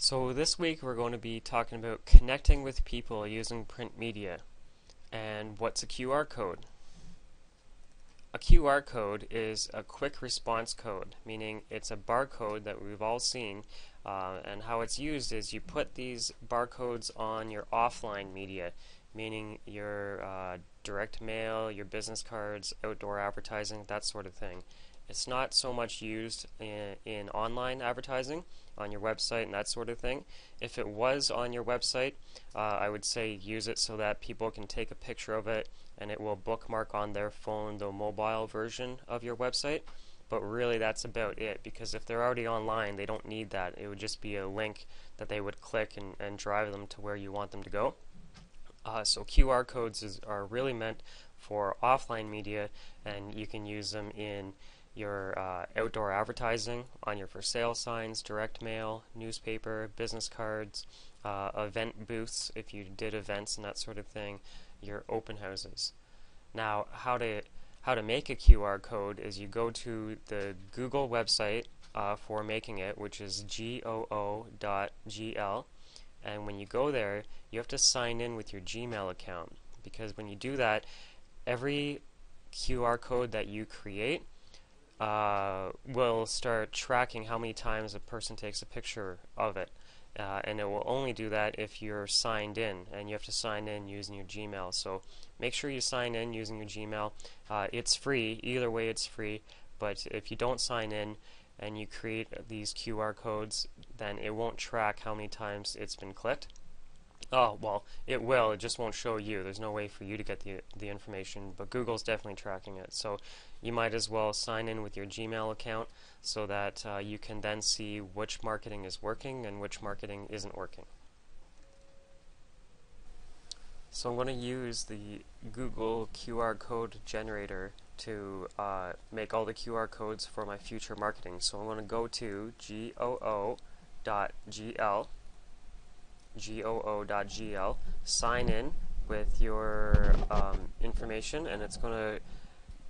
So this week we're going to be talking about connecting with people using print media. And what's a QR code? A QR code is a quick response code, meaning it's a barcode that we've all seen, and how it's used is you put these barcodes on your offline media, meaning your direct mail, your business cards, outdoor advertising, that sort of thing. It's not so much used in online advertising, on your website and that sort of thing. If it was on your website, I would say use it so that people can take a picture of it and it will bookmark on their phone the mobile version of your website. But really that's about it, because if they're already online, they don't need that. It would just be a link that they would click and drive them to where you want them to go. So QR codes are really meant for offline media, and you can use them in your outdoor advertising, on your for sale signs, direct mail, newspaper, business cards, event booths if you did events and that sort of thing, your open houses. Now, how to make a QR code is you go to the Google website for making it, which is goo.gl, and when you go there, you have to sign in with your Gmail account, because when you do that, every QR code that you create will start tracking how many times a person takes a picture of it. And it will only do that if you're signed in, and you have to sign in using your Gmail. So make sure you sign in using your Gmail. It's free. Either way, it's free. But if you don't sign in and you create these QR codes, then it won't track how many times it's been clicked. Oh, well, it will. It just won't show you. There's no way for you to get the information, but Google's definitely tracking it. So you might as well sign in with your Gmail account so that you can then see which marketing is working and which marketing isn't working. So I'm going to use the Google QR code generator to make all the QR codes for my future marketing. So I'm going to go to goo.gl, sign in with your information, and it's going to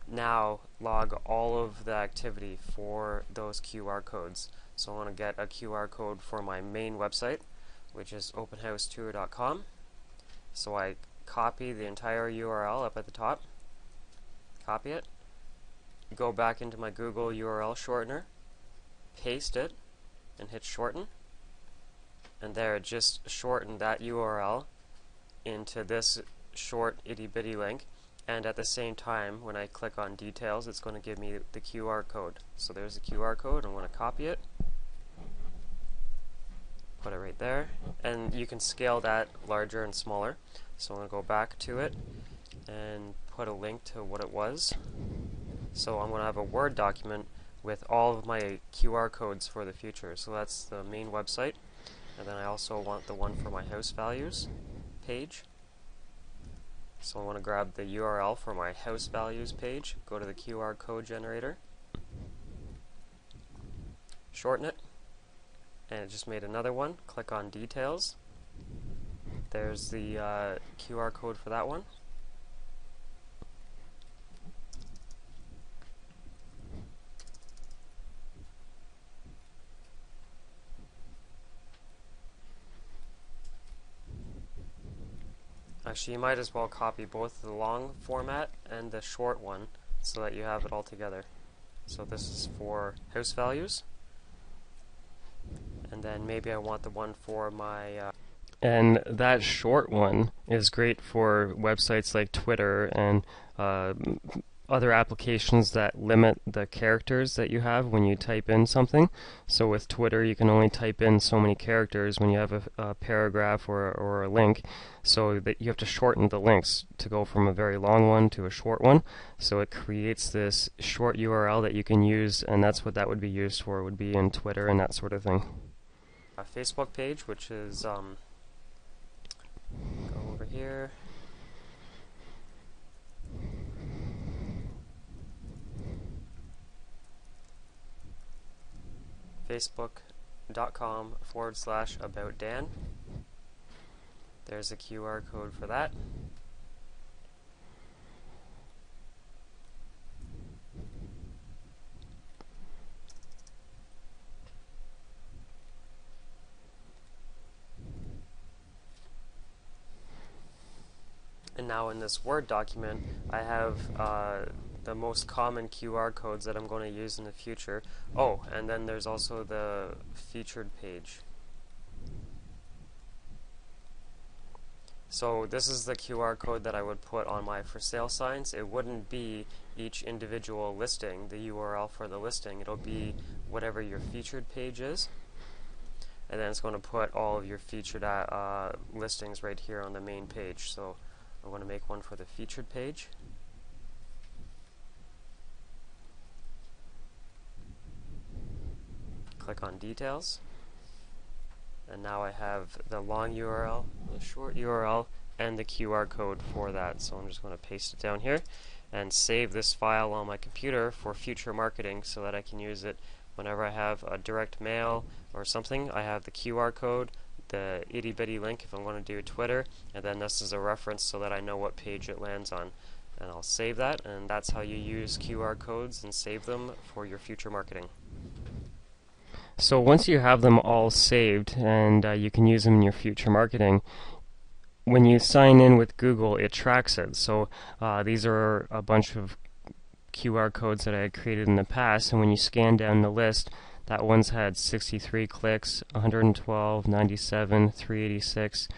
now log all of the activity for those QR codes. So I want to get a QR code for my main website, which is openhousetour.com. So I copy the entire URL up at the top, copy it, go back into my Google URL shortener, paste it, and hit shorten. And there, it just shortened that URL into this short itty-bitty link. And at the same time, when I click on details, it's going to give me the QR code. So there's the QR code. I'm going to copy it, put it right there. And you can scale that larger and smaller. So I'm going to go back to it and put a link to what it was. So I'm going to have a Word document with all of my QR codes for the future. So that's the main website. And then I also want the one for my house values page. So I want to grab the URL for my house values page, go to the QR code generator, shorten it, and it just made another one. Click on details. There's the QR code for that one. Actually, you might as well copy both the long format and the short one so that you have it all together. So this is for house values, and then maybe I want the one for my and that short one is great for websites like Twitter and other applications that limit the characters that you have when you type in something. So with Twitter, you can only type in so many characters when you have a paragraph or a link, so that you have to shorten the links to go from a very long one to a short one. So it creates this short URL that you can use, and that's what that would be used for, would be in Twitter and that sort of thing. A Facebook page, which is go over here. Facebook.com/about Dan. There's a QR code for that. And now in this Word document, I have the most common QR codes that I'm going to use in the future. Oh, and then there's also the featured page. So this is the QR code that I would put on my for sale signs. It wouldn't be each individual listing, the URL for the listing. It'll be whatever your featured page is. And then it's going to put all of your featured listings right here on the main page. So I'm going to make one for the featured page. Click on details. And now I have the long URL, the short URL, and the QR code for that. So I'm just going to paste it down here and save this file on my computer for future marketing so that I can use it whenever I have a direct mail or something. I have the QR code, the itty bitty link if I'm going to do Twitter, and then this is a reference so that I know what page it lands on. And I'll save that, and that's how you use QR codes and save them for your future marketing. So once you have them all saved and you can use them in your future marketing, when you sign in with Google, it tracks it. So these are a bunch of QR codes that I had created in the past, and when you scan down the list, that one's had 63 clicks, 112, 97, 386.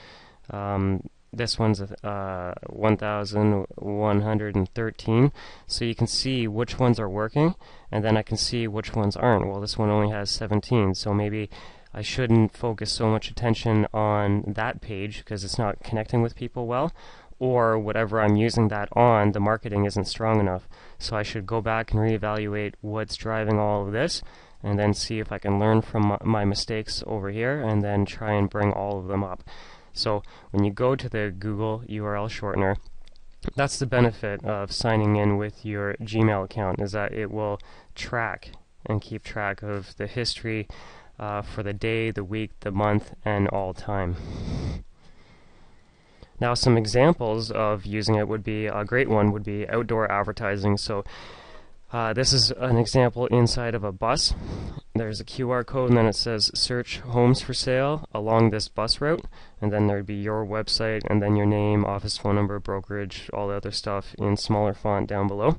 This one's 1,113. So you can see which ones are working, and then I can see which ones aren't. Well, this one only has 17, so maybe I shouldn't focus so much attention on that page because it's not connecting with people well, or whatever I'm using that on, the marketing isn't strong enough. So I should go back and reevaluate what's driving all of this, and then see if I can learn from my mistakes over here, and then try and bring all of them up. So when you go to the Google URL shortener, that's the benefit of signing in with your Gmail account, is that it will track and keep track of the history for the day, the week, the month, and all time. Now some examples of using it would be, a great one would be outdoor advertising. So this is an example inside of a bus. There's a QR code, and then it says search homes for sale along this bus route, and then there'd be your website, and then your name, office phone number, brokerage, all the other stuff in smaller font down below.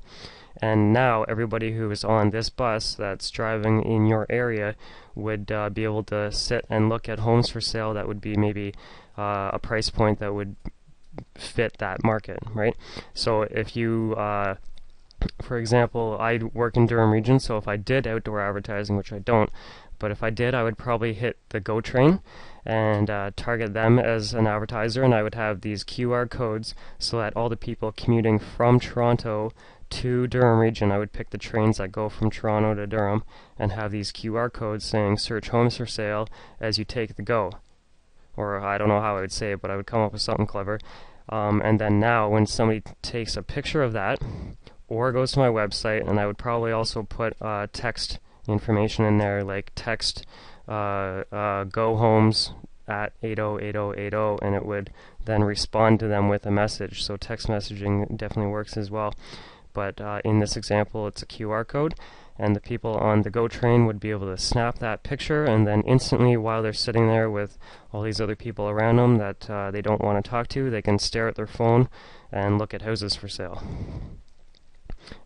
And now everybody who is on this bus that's driving in your area would be able to sit and look at homes for sale that would be maybe a price point that would fit that market, right? So if you for example, I work in Durham region, so if I did outdoor advertising, which I don't, but if I did, I would probably hit the Go train and target them as an advertiser, and I would have these QR codes so that all the people commuting from Toronto to Durham region, I would pick the trains that go from Toronto to Durham and have these QR codes saying search homes for sale as you take the Go. Or I don't know how I would say it, but I would come up with something clever. And then now when somebody takes a picture of that, or goes to my website, and I would probably also put text information in there, like text go homes at 808080, and it would then respond to them with a message. So text messaging definitely works as well. But in this example, it's a QR code, and the people on the Go train would be able to snap that picture, and then instantly, while they're sitting there with all these other people around them that they don't want to talk to, they can stare at their phone and look at houses for sale.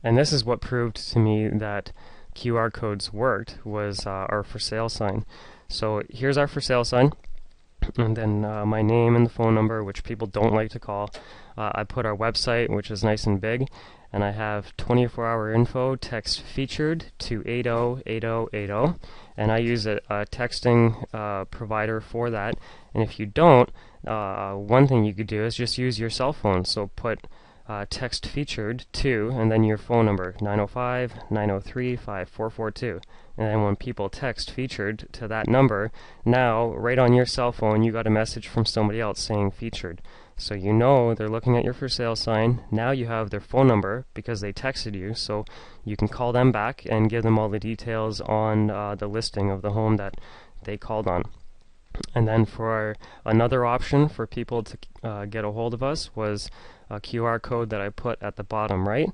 And this is what proved to me that QR codes worked, was our for sale sign. So here's our for sale sign, and then my name and the phone number, which people don't like to call. I put our website, which is nice and big, and I have 24-hour info, text featured to 808080, and I use a texting provider for that. And if you don't, one thing you could do is just use your cell phone. So put text featured to, and then your phone number, 905-903-5442. And then when people text featured to that number, now, right on your cell phone, you got a message from somebody else saying featured. So you know they're looking at your for sale sign. Now you have their phone number because they texted you, so you can call them back and give them all the details on the listing of the home that they called on. And then for another option for people to get a hold of us was a QR code that I put at the bottom right.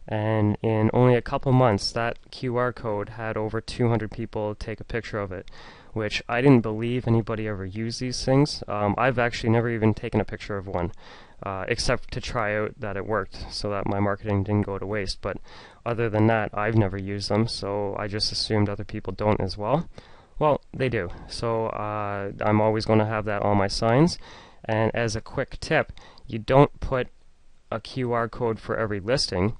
And in only a couple months, that QR code had over 200 people take a picture of it. which I didn't believe anybody ever used these things. I've actually never even taken a picture of one, except to try out that it worked so that my marketing didn't go to waste. But other than that, I've never used them, so I just assumed other people don't as well. Well, they do. So I'm always going to have that on my signs. And as a quick tip, you don't put a QR code for every listing.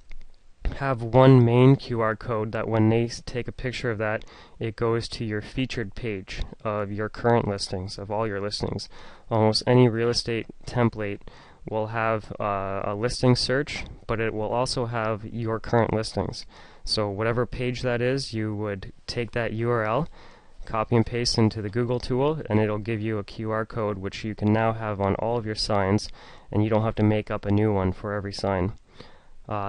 Have one main QR code that when they take a picture of that, it goes to your featured page of your current listings, of all your listings. Almost any real estate template will have a listing search, but it will also have your current listings. So whatever page that is, you would take that URL, copy and paste into the Google tool, and it'll give you a QR code which you can now have on all of your signs, and you don't have to make up a new one for every sign.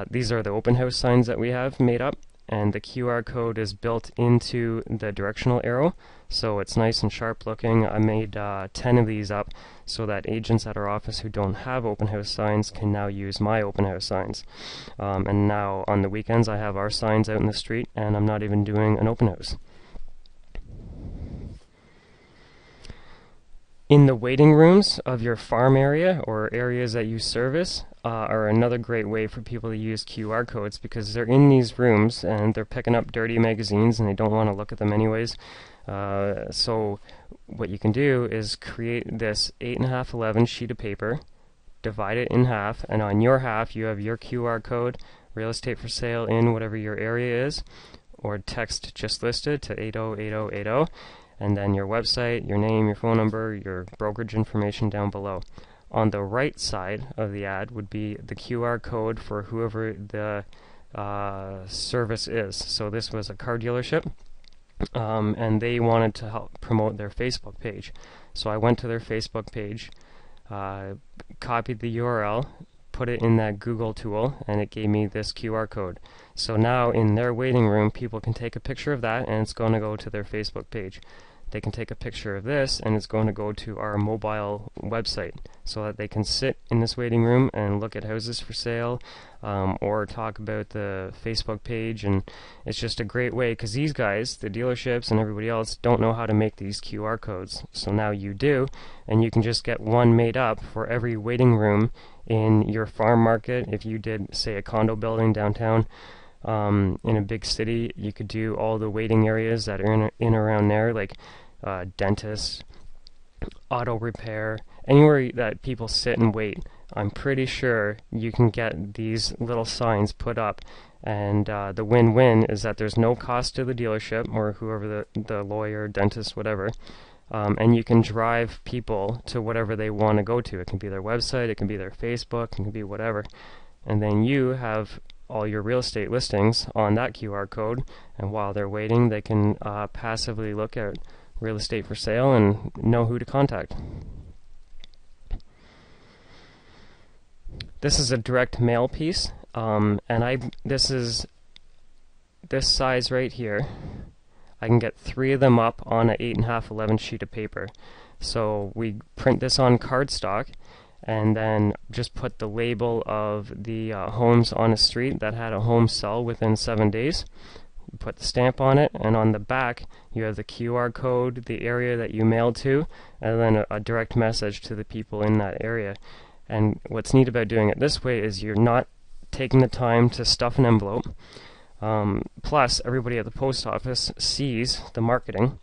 These are the open house signs that we have made up, and the QR code is built into the directional arrow, so it's nice and sharp looking. I made 10 of these up so that agents at our office who don't have open house signs can now use my open house signs. And now on the weekends I have our signs out in the street, and I'm not even doing an open house. In the waiting rooms of your farm area or areas that you service are another great way for people to use QR codes, because they're in these rooms and they're picking up dirty magazines and they don't want to look at them anyways. So what you can do is create this 8.5:11 sheet of paper, divide it in half, and on your half you have your QR code, real estate for sale in whatever your area is, or text just listed to 808080. And then your website, your name, your phone number, your brokerage information down below. On the right side of the ad would be the QR code for whoever the service is. So this was a car dealership, and they wanted to help promote their Facebook page. So I went to their Facebook page, copied the URL, put it in that Google tool, and it gave me this QR code. So now in their waiting room, people can take a picture of that, and it's going to go to their Facebook page. They can take a picture of this, and it's going to go to our mobile website, so that they can sit in this waiting room and look at houses for sale, or talk about the Facebook page. And it's just a great way, because these guys, the dealerships and everybody else, don't know how to make these QR codes. So now you do, and you can just get one made up for every waiting room in your farm market. If you did, say, a condo building downtown in a big city, you could do all the waiting areas that are in around there, like dentists, auto repair, anywhere that people sit and wait. I'm pretty sure you can get these little signs put up, and the win-win is that there's no cost to the dealership or whoever the lawyer, dentist, whatever. And you can drive people to whatever they want to go to. It can be their website, it can be their Facebook, it can be whatever. And then you have all your real estate listings on that QR code, and while they're waiting, they can passively look at real estate for sale and know who to contact. This is a direct mail piece, and this is this size right here. I can get 3 of them up on an 8.5:11 sheet of paper. So we print this on cardstock, and then just put the label of the homes on a street that had a home sell within 7 days. Put the stamp on it, and on the back you have the QR code, the area that you mailed to, and then a direct message to the people in that area. And what's neat about doing it this way is you're not taking the time to stuff an envelope. Plus, everybody at the post office sees the marketing.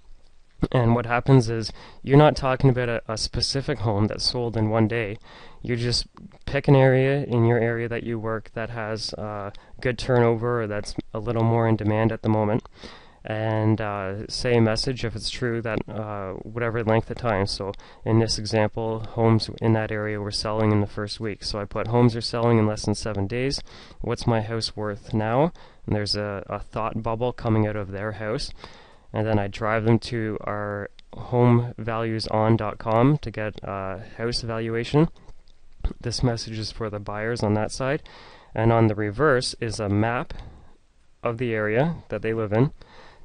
And what happens is you're not talking about a specific home that's sold in one day. You just pick an area in your area that you work that has good turnover, or that's a little more in demand at the moment, and say a message if it's true that whatever length of time. So in this example, homes in that area were selling in the first week. So I put homes are selling in less than 7 days. What's my house worth now? And there's a thought bubble coming out of their house. And then I drive them to our homevalueson.com to get a house evaluation. This message is for the buyers on that side. And on the reverse is a map of the area that they live in,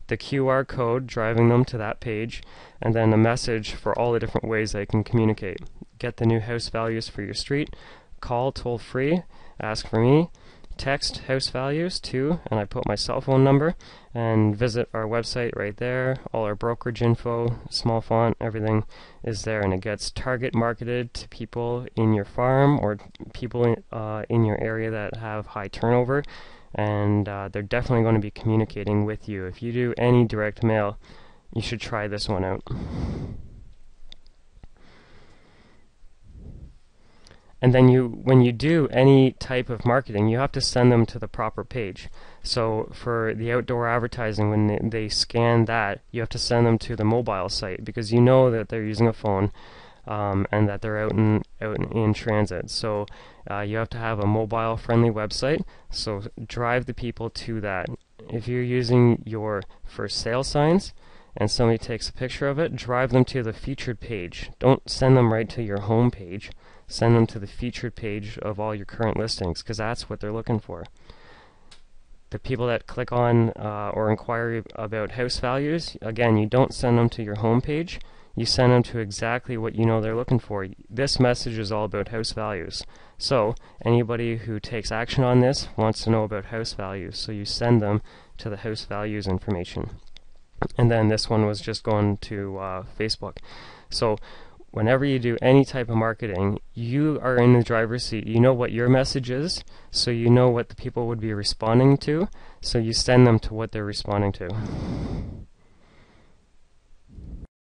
the QR code driving them to that page, and then a message for all the different ways they can communicate. Get the new house values for your street, call toll free, ask for me, text house values too, and I put my cell phone number, and visit our website right there. All our brokerage info, small font, everything is there, and it gets target marketed to people in your farm or people in your area that have high turnover, and they're definitely going to be communicating with you. If you do any direct mail, you should try this one out. And then when you do any type of marketing, you have to send them to the proper page. So for the outdoor advertising, when they scan that, you have to send them to the mobile site, because you know that they're using a phone and that they're out in transit. So you have to have a mobile friendly website, so drive the people to that. If you're using your for sale signs and somebody takes a picture of it, drive them to the featured page. Don't send them right to your home page. Send them to the featured page of all your current listings, because that's what they're looking for. The people that click on or inquire about house values, again, you don't send them to your home page. You send them to exactly what you know they're looking for. This message is all about house values. So anybody who takes action on this wants to know about house values, so you send them to the house values information. And then this one was just going to Facebook. So whenever you do any type of marketing, you are in the driver's seat. You know what your message is, so you know what the people would be responding to, so you send them to what they're responding to.